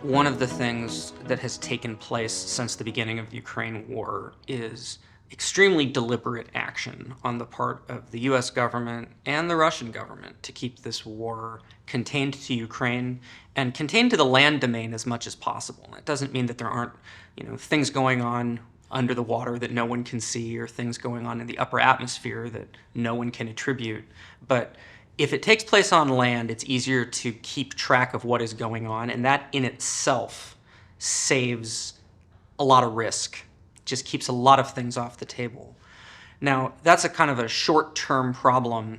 One of the things that has taken place since the beginning of the Ukraine war is extremely deliberate action on the part of the US government and the Russian government to keep this war contained to Ukraine and contained to the land domain as much as possible. It doesn't mean that there aren't, things going on under the water that no one can see or things going on in the upper atmosphere that no one can attribute. But if it takes place on land, it's easier to keep track of what is going on, and that in itself saves a lot of risk. Just keeps a lot of things off the table. Now, that's a kind of a short-term problem,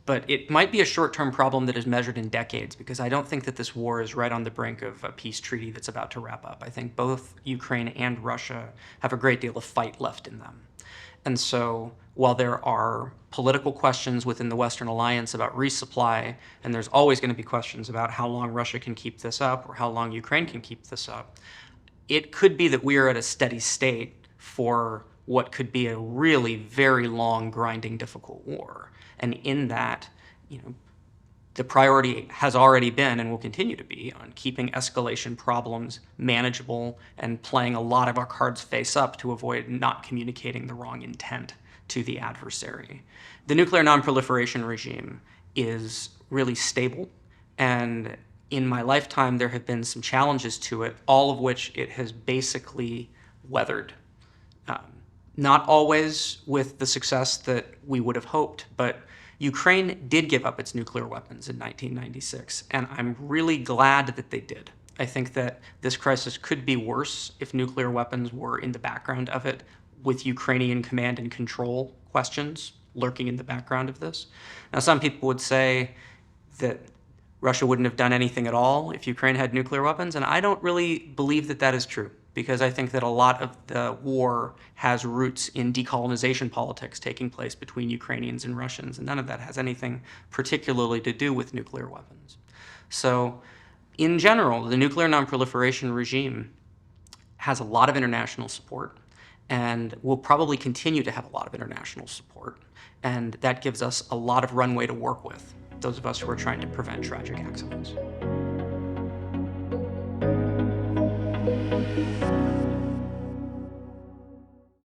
but it might be a short-term problem that is measured in decades, because I don't think that this war is right on the brink of a peace treaty that's about to wrap up. I think both Ukraine and Russia have a great deal of fight left in them. And so while there are political questions within the Western alliance about resupply, and there's always going to be questions about how long Russia can keep this up or how long Ukraine can keep this up, it could be that we are at a steady state for what could be a really very long, grinding, difficult war. And in that, the priority has already been and will continue to be on keeping escalation problems manageable and playing a lot of our cards face up to avoid not communicating the wrong intent to the adversary. The nuclear nonproliferation regime is really stable, and in my lifetime there have been some challenges to it, all of which it has basically weathered. Not always with the success that we would have hoped, but Ukraine did give up its nuclear weapons in 1996, and I'm really glad that they did. I think that this crisis could be worse if nuclear weapons were in the background of it, with Ukrainian command and control questions lurking in the background of this. Now, some people would say that Russia wouldn't have done anything at all if Ukraine had nuclear weapons, and I don't really believe that that is true, because I think that a lot of the war has roots in decolonization politics taking place between Ukrainians and Russians, and none of that has anything particularly to do with nuclear weapons. So, in general, the nuclear nonproliferation regime has a lot of international support and will probably continue to have a lot of international support, and that gives us a lot of runway to work with, those of us who are trying to prevent tragic accidents.